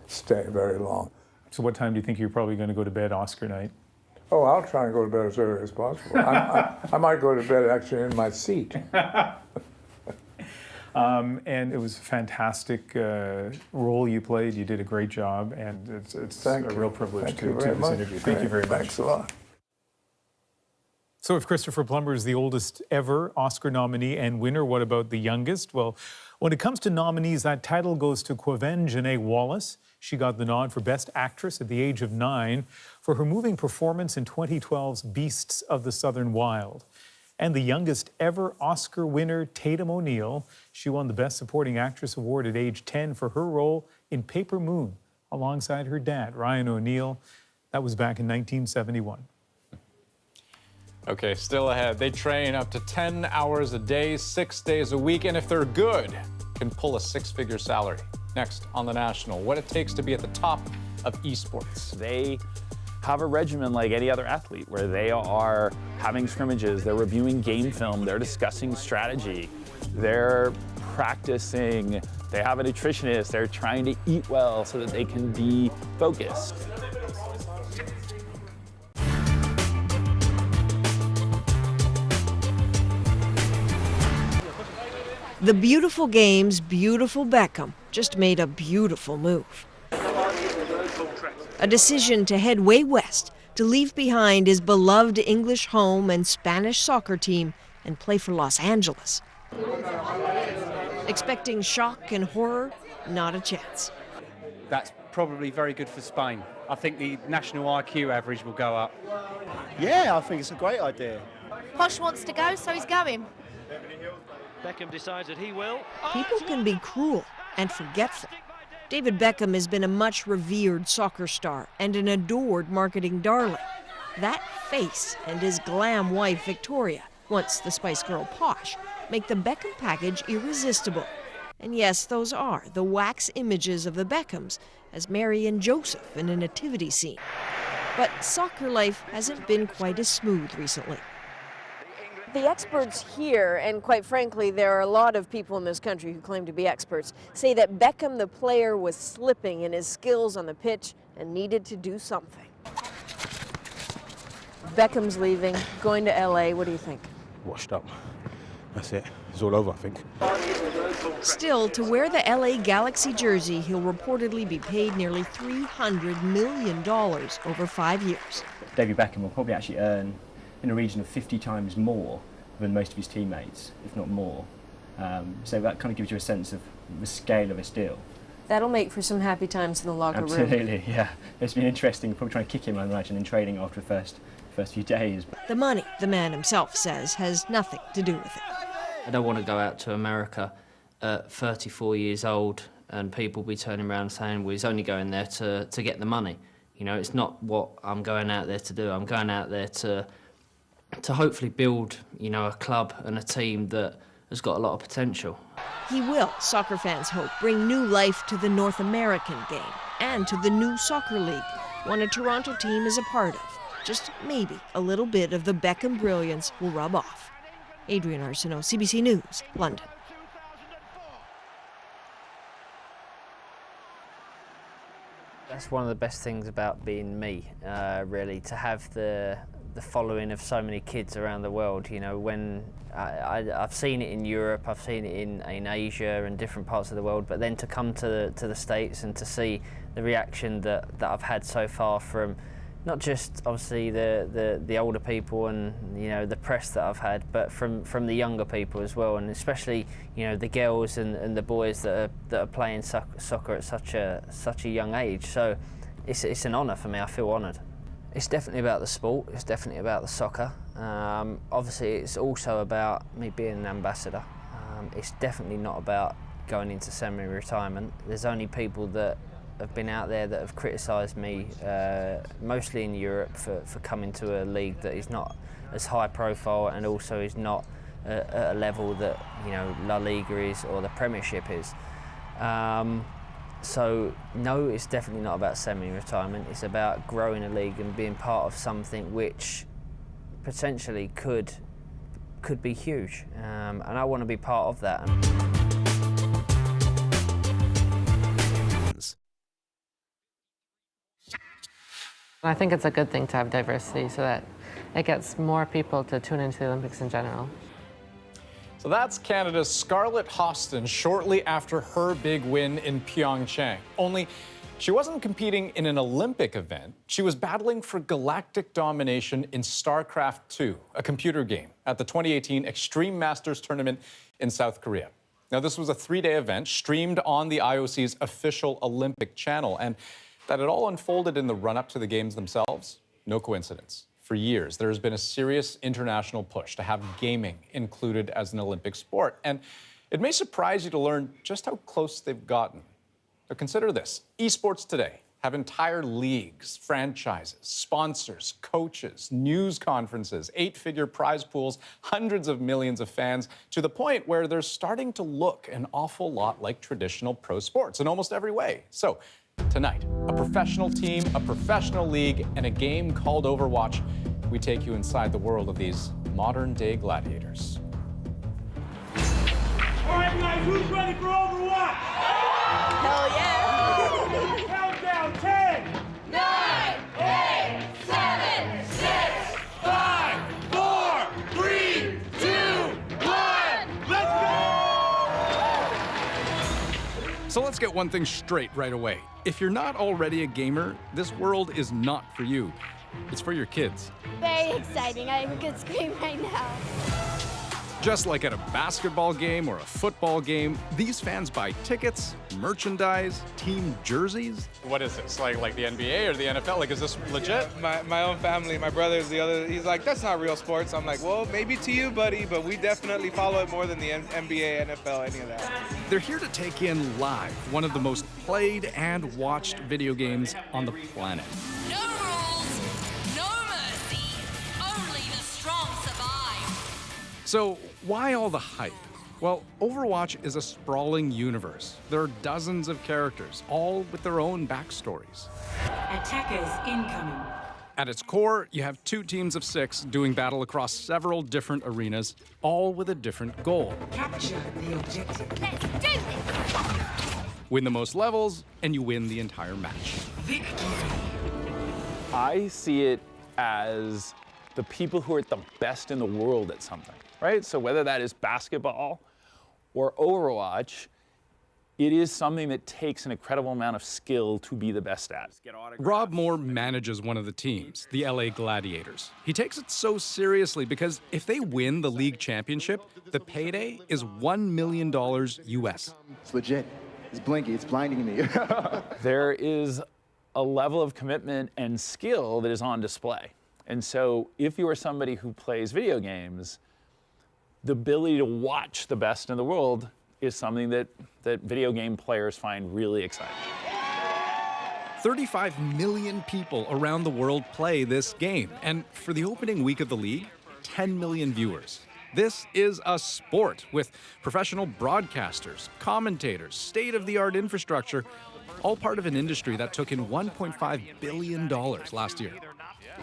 stay very long. So what time do you think you're probably going to go to bed Oscar night? Oh, I'll try and go to bed as early as possible. I might go to bed actually in my seat. And it was a fantastic role you played. You did a great job, and it's a real privilege to do this interview. Thank you very much. Thanks a lot. So if Christopher Plummer is the oldest ever Oscar nominee and winner, what about the youngest? Well, when it comes to nominees, that title goes to Quiven Janae Wallace. She got the nod for Best Actress at the age of 9 for her moving performance in 2012's Beasts of the Southern Wild. And the youngest ever Oscar winner, Tatum O'Neal. She won the Best Supporting Actress award at age 10 for her role in Paper Moon alongside her dad, Ryan O'Neal. That was back in 1971. Okay, still ahead. They train up to 10 hours a day, 6 days a week, and if they're good, can pull a six-figure salary. Next on The National, what it takes to be at the top of esports. They have a regimen like any other athlete where they are having scrimmages, they're reviewing game film, they're discussing strategy, they're practicing, they have a nutritionist, they're trying to eat well so that they can be focused. The beautiful game's beautiful Beckham just made a beautiful move. A decision to head way west, to leave behind his beloved English home and Spanish soccer team and play for Los Angeles. Expecting shock and horror? Not a chance. That's probably very good for Spain. I think the national IQ average will go up. Yeah, I think it's a great idea. Posh wants to go, so he's going. Beckham decides that he will. People can be cruel and forgetful. David Beckham has been a much revered soccer star and an adored marketing darling. That face and his glam wife Victoria, once the Spice Girl Posh, make the Beckham package irresistible. And yes, those are the wax images of the Beckhams as Mary and Joseph in a nativity scene. But soccer life hasn't been quite as smooth recently. The experts here, and quite frankly, there are a lot of people in this country who claim to be experts, say that Beckham, the player, was slipping in his skills on the pitch and needed to do something. Beckham's leaving, going to LA. What do you think? Washed up. That's it. It's all over, I think. Still, to wear the LA Galaxy jersey, he'll reportedly be paid nearly $300 million over 5 years. David Beckham will probably actually earn in a region of 50 times more than most of his teammates, if not more. So that kind of gives you a sense of the scale of his deal. That'll make for some happy times in the locker room. Absolutely, yeah. It's been interesting, probably trying to kick him, I imagine, in training after the first few days. The money, the man himself says, has nothing to do with it. I don't want to go out to America at 34 years old and people be turning around saying, well, he's only going there to get the money. You know, it's not what I'm going out there to do. I'm going out there to hopefully build, you know, a club and a team that has got a lot of potential. He will, soccer fans hope, bring new life to the North American game and to the new soccer league, one a Toronto team is a part of. Just maybe a little bit of the Beckham brilliance will rub off. Adrian Arsenault, CBC News, London. That's one of the best things about being me, really, to have the following of so many kids around the world. You know, when I've seen it in Europe, I've seen it in Asia and different parts of the world, but then to come to the States and to see the reaction that I've had so far from not just obviously the older people and, you know, the press that I've had, but from the younger people as well, and especially, you know, the girls and the boys that are playing soccer at such a young age. So it's an honour for me. I feel honoured. It's definitely about the sport. It's definitely about the soccer. Obviously, it's also about me being an ambassador. It's definitely not about going into semi-retirement. There's only people that have been out there that have criticised me, mostly in Europe, for coming to a league that is not as high profile and also is not at a level that, you know, La Liga is or the Premiership is. So no, it's definitely not about semi-retirement. It's about growing a league and being part of something which potentially could be huge, and I want to be part of that. I think it's a good thing to have diversity so that it gets more people to tune into the Olympics in general. So that's Canada's Scarlett Hostin shortly after her big win in Pyeongchang. Only she wasn't competing in an Olympic event. She was battling for galactic domination in StarCraft 2, a computer game, at the 2018 Extreme Masters Tournament in South Korea. Now, this was a 3-day event streamed on the IOC's official Olympic channel, and that it all unfolded in the run-up to the games themselves, no coincidence. For years, there has been a serious international push to have gaming included as an Olympic sport. And it may surprise you to learn just how close they've gotten. But consider this. Esports today have entire leagues, franchises, sponsors, coaches, news conferences, 8-figure prize pools, hundreds of millions of fans, to the point where they're starting to look an awful lot like traditional pro sports in almost every way. So tonight, a professional team, a professional league, and a game called Overwatch. We take you inside the world of these modern-day gladiators. All right, guys, who's ready for Overwatch? Hell yeah! Countdown, 10, 9, 8, 7, 6, 5, 4, 3, 2, 1, let's go! So let's get one thing straight right away. If you're not already a gamer, this world is not for you. It's for your kids. Very exciting. I could scream right now. Just like at a basketball game or a football game, these fans buy tickets, merchandise, team jerseys. What is this, like the NBA or the NFL? Like, is this legit? Yeah, my own family, my brother's the other, he's like, that's not real sports. I'm like, well, maybe to you, buddy, but we definitely follow it more than the NBA, NFL, any of that. They're here to take in live one of the most played and watched video games on the planet. No rules, no mercy, only the strong survive. So why all the hype? Well, Overwatch is a sprawling universe. There are dozens of characters, all with their own backstories. Attackers incoming. At its core, you have 2 teams of 6 doing battle across several different arenas, all with a different goal. Capture the objective. Let's do this! Win the most levels, and you win the entire match. Victory. I see it as the people who are the best in the world at something, right? So whether that is basketball or Overwatch, it is something that takes an incredible amount of skill to be the best at. Rob Moore manages one of the teams, the LA Gladiators. He takes it so seriously because if they win the league championship, the payday is $1 million US. It's legit. It's blinky. It's blinding me. There is a level of commitment and skill that is on display. And so if you are somebody who plays video games, the ability to watch the best in the world is something that video game players find really exciting. 35 million people around the world play this game. And for the opening week of the league, 10 million viewers. This is a sport with professional broadcasters, commentators, state-of-the-art infrastructure, all part of an industry that took in $1.5 billion last year.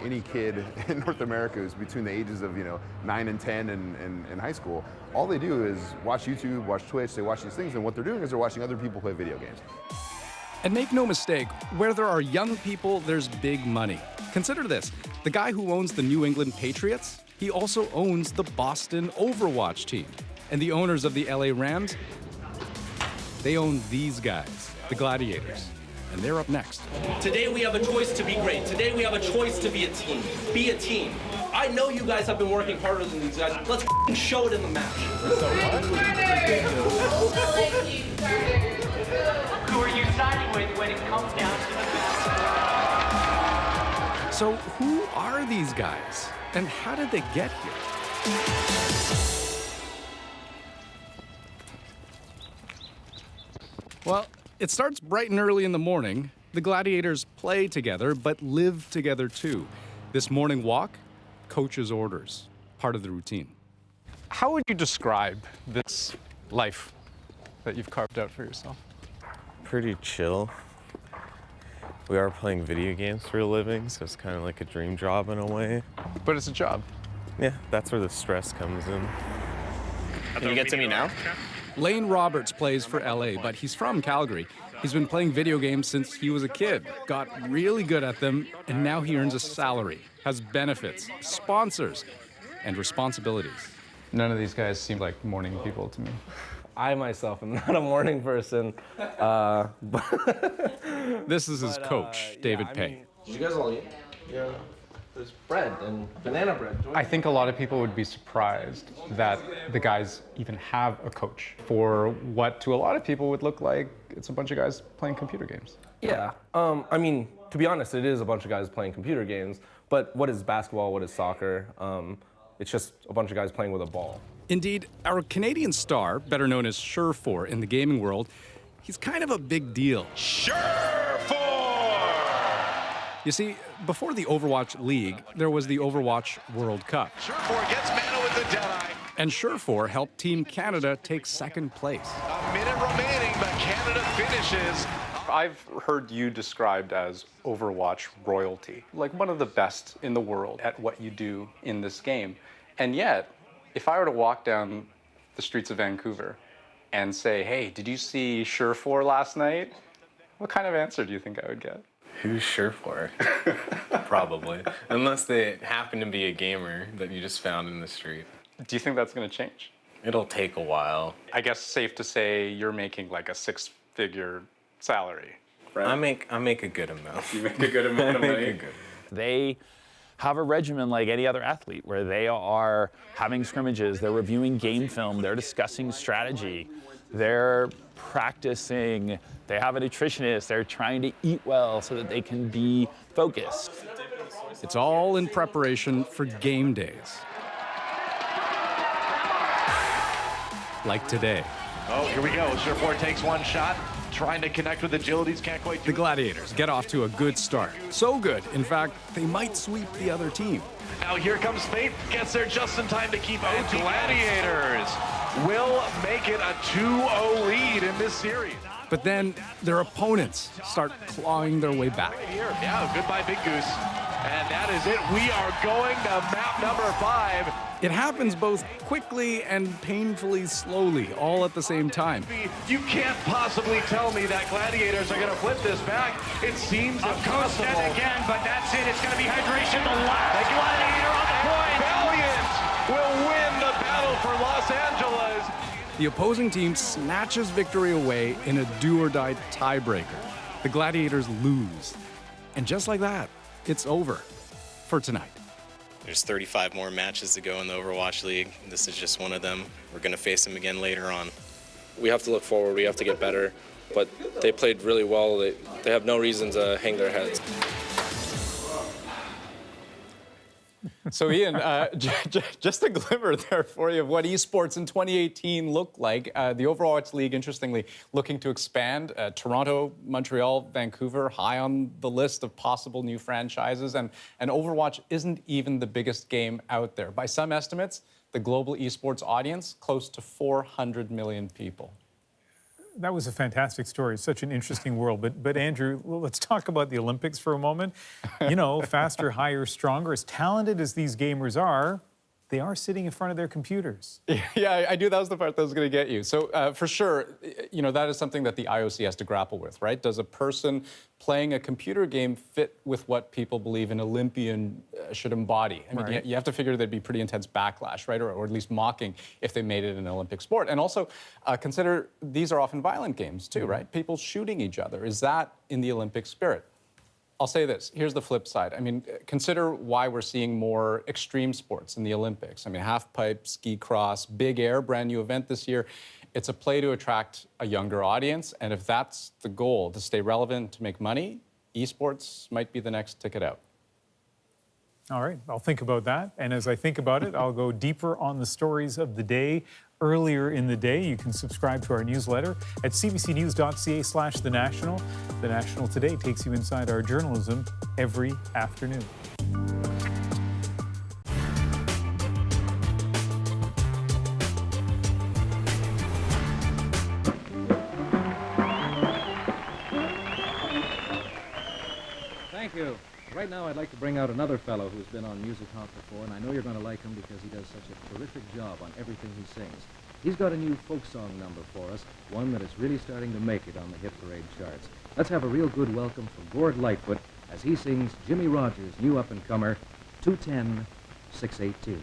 Any kid in North America who's between the ages of 9 and 10 in high school, all they do is watch YouTube, watch Twitch, they watch these things, and what they're doing is they're watching other people play video games. And make no mistake, where there are young people, there's big money. Consider this, the guy who owns the New England Patriots, he also owns the Boston Overwatch team. And the owners of the LA Rams, they own these guys, the Gladiators. And they're up next. Today we have a choice to be great. Today we have a choice to be a team. Be a team. I know you guys have been working harder than these guys. Let's show it in the match. Who are you siding with when it comes down to the match? So who are these guys? And how did they get here? Well, it starts bright and early in the morning. The Gladiators play together, but live together too. This morning walk, coach's orders, part of the routine. How would you describe this life that you've carved out for yourself? Pretty chill. We are playing video games for a living, so it's kind of like a dream job in a way. But it's a job. Yeah, that's where the stress comes in. Can you get to me now? Lane Roberts plays for LA, but he's from Calgary. He's been playing video games since he was a kid, got really good at them, and now he earns a salary, has benefits, sponsors, and responsibilities. None of these guys seem like morning people to me. I myself am not a morning person. This is his coach, David Pay. Did you guys all eat? Yeah. There's bread and banana bread. I think a lot of people would be surprised that the guys even have a coach for what to a lot of people would look like it's a bunch of guys playing computer games. Yeah. I mean, To be honest, it is a bunch of guys playing computer games, but what is basketball, what is soccer? It's just a bunch of guys playing with a ball. Indeed, our Canadian star, better known as Surefour in the gaming world, he's kind of a big deal. You see, before the Overwatch League, there was the Overwatch World Cup. Surefour gets Mana with the Deadeye. And Surefour helped Team Canada take second place. A minute remaining, but Canada finishes. I've heard you described as Overwatch royalty, like one of the best in the world at what you do in this game. And yet, if I were to walk down the streets of Vancouver and say, hey, did you see Surefour last night? What kind of answer do you think I would get? Who's Surefour? Probably. Unless they happen to be a gamer that you just found in the street. Do you think that's going to change? It'll take a while. I guess safe to say you're making like a six-figure salary, right? I make a good amount. You make a good amount of money? They have a regimen like any other athlete where they are having scrimmages, they're reviewing game film, they're discussing strategy, they're practicing, they have a nutritionist, they're trying to eat well so that they can be focused. It's all in preparation for game days. Like today. Oh, here we go. Surefour takes one shot, trying to connect with agilities, can't quite do The Gladiators get off to a good start. So good, in fact, they might sweep the other team. Now here comes Fate, gets there just in time to keep out. Gladiators will make it a 2-0 lead in this series. But then their opponents start clawing their way back. Right here, yeah, goodbye Big Goose. And that is it. We are going to map number 5. It happens both quickly and painfully slowly, all at the same time. You can't possibly tell me that Gladiators are going to flip this back. It seems impossible. again, but that's it. It's going to be hydration. The last Gladiator on the point. Valiant will win the battle for Los Angeles. The opposing team snatches victory away in a do-or-die tiebreaker. The Gladiators lose. And just like that, it's over for tonight. There's 35 more matches to go in the Overwatch League. This is just one of them. We're going to face them again later on. We have to look forward, we have to get better, but they played really well. They have no reason to hang their heads. So Ian, just a glimmer there for you of what esports in 2018 looked like. The Overwatch League, interestingly, looking to expand. Toronto, Montreal, Vancouver, high on the list of possible new franchises. And Overwatch isn't even the biggest game out there. By some estimates, the global esports audience, close to 400 million people. That was a fantastic story. Such an interesting world. But Andrew, let's talk about the Olympics for a moment. You know, faster, higher, stronger. As talented as these gamers are, they are sitting in front of their computers. Yeah, I knew that was the part that was going to get you. So for sure, you know, that is something that the IOC has to grapple with, right? Does a person playing a computer game fit with what people believe an Olympian should embody? I mean, Right. you have to figure there'd be pretty intense backlash, right? Or at least mocking if they made it an Olympic sport. And also consider these are often violent games too, right? People shooting each other. Is that in the Olympic spirit? I'll say this, here's the flip side. I mean, consider why we're seeing more extreme sports in the Olympics. I mean, half pipe, ski cross, big air, brand new event this year. It's a play to attract a younger audience. And if that's the goal, to stay relevant, to make money, esports might be the next ticket out. All right, I'll think about that. And as I think about it, I'll go deeper on the stories of the day. Earlier in the day, you can subscribe to our newsletter at cbcnews.ca/The National. The National Today takes you inside our journalism every afternoon. Thank you. Right now, I'd like to bring out another fellow who's been on Music Hop before, and I know you're going to like him because he does such a terrific job on everything he sings. He's got a new folk song number for us, one that is really starting to make it on the hit parade charts. Let's have a real good welcome from Gord Lightfoot as he sings Jimmy Rogers' new up-and-comer, 210-618.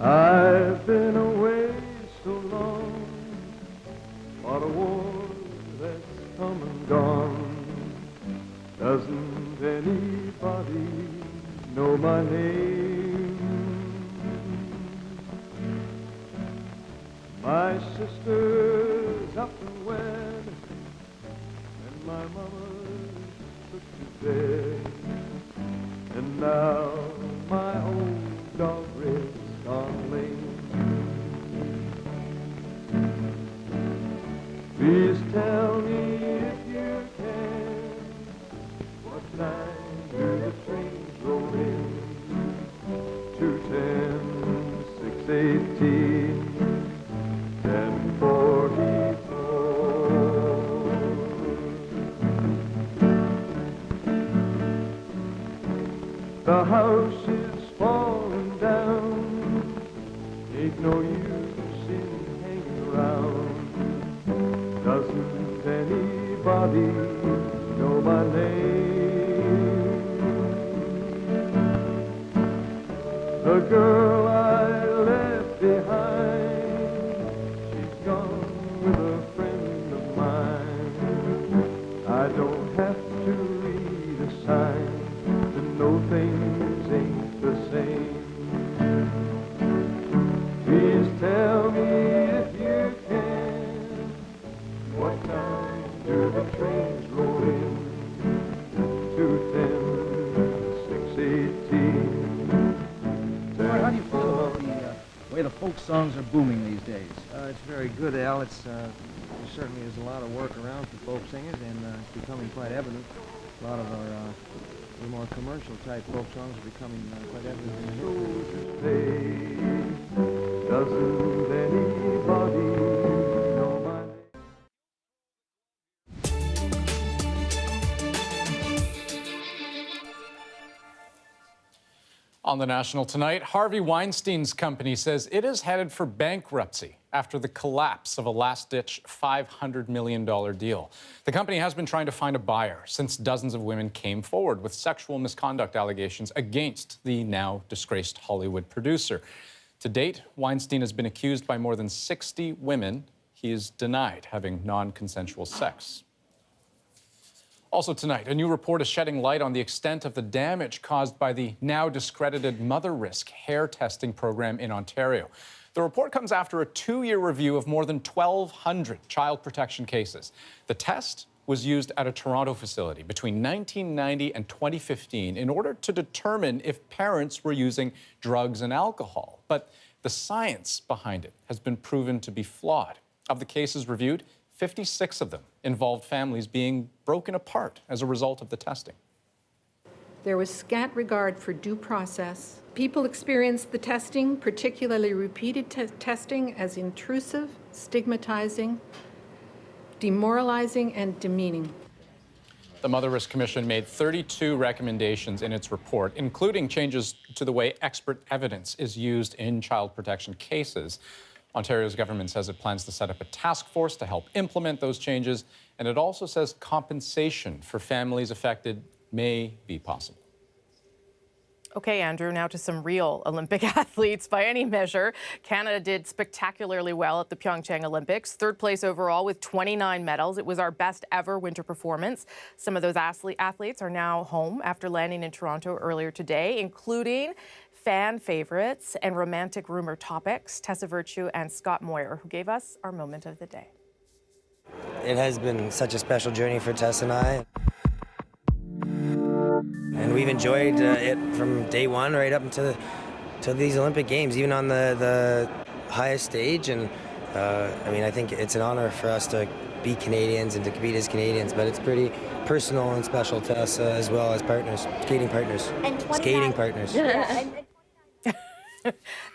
I've been away so long, fought a war that's come and gone. Doesn't anybody know my name? My sister's up and wed, and my mama took to bed, and now my old dog Red's gone lame. Please tell me if you can, what time do the trains roll in? 2:10, 6:18, 10:44. The house is falling down, ain't no use in hanging around. Doesn't anybody know my name? The girl I left behind, she's gone with a friend of mine. I don't have to read a sign to know things ain't the same. Please tell me if you can, what time do the trains roll in? 2:10, 6:18. How do you feel about the way the folk songs are booming these days? It's very good, Al. There certainly is a lot of work around for folk singers, and it's becoming quite evident. A lot of our the more commercial type folk songs are becoming quite evident in the history. Doesn't anybody know my name? On the National tonight, Harvey Weinstein's company says it is headed for bankruptcy after the collapse of a last-ditch $500 million deal. The company has been trying to find a buyer since dozens of women came forward with sexual misconduct allegations against the now disgraced Hollywood producer. To date, Weinstein has been accused by more than 60 women. He is denied having non-consensual sex. Also tonight, a new report is shedding light on the extent of the damage caused by the now discredited Mother Risk hair testing program in Ontario. The report comes after a 2-year review of more than 1,200 child protection cases. The test was used at a Toronto facility between 1990 and 2015 in order to determine if parents were using drugs and alcohol. But the science behind it has been proven to be flawed. Of the cases reviewed, 56 of them involved families being broken apart as a result of the testing. There was scant regard for due process. People experienced the testing, particularly repeated testing, as intrusive, stigmatizing, demoralizing, and demeaning. The Mother Risk Commission made 32 recommendations in its report, including changes to the way expert evidence is used in child protection cases. Ontario's government says it plans to set up a task force to help implement those changes, and it also says compensation for families affected may be possible. Okay, Andrew, now to some real Olympic athletes by any measure. Canada did spectacularly well at the Pyeongchang Olympics. Third place overall with 29 medals. It was our best ever winter performance. Some of those athletes are now home after landing in Toronto earlier today, including fan favorites and romantic rumor topics, Tessa Virtue and Scott Moyer, who gave us our moment of the day. It has been such a special journey for Tess and I. And we've enjoyed it from day one right up until these Olympic Games, even on the highest stage. And I mean, I think it's an honor for us to be Canadians and to compete as Canadians, but it's pretty personal and special to us as well as partners, skating partners.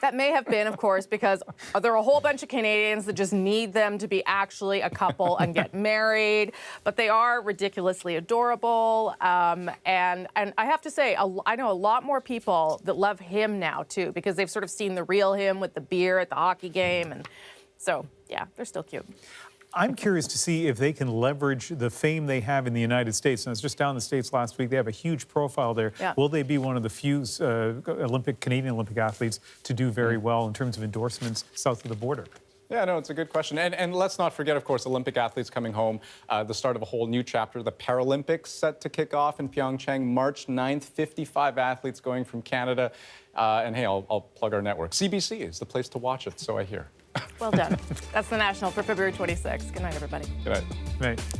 That may have been, of course, because there are a whole bunch of Canadians that just need them to be actually a couple and get married. But they are ridiculously adorable. And I have to say, I know a lot more people that love him now, too, because they've sort of seen the real him with the beer at the hockey game. And so, yeah, they're still cute. I'm curious to see if they can leverage the fame they have in the United States. And I was just down in the States last week. They have a huge profile there. Yeah. Will they be one of the few Canadian Olympic athletes to do very well in terms of endorsements south of the border? Yeah, no, it's a good question. And let's not forget, of course, Olympic athletes coming home. The start of a whole new chapter. The Paralympics set to kick off in Pyeongchang March 9th. 55 athletes going from Canada. And hey, I'll plug our network. CBC is the place to watch it, so I hear. Well done. That's the National for February 26th. Good night, everybody. Good night. Right.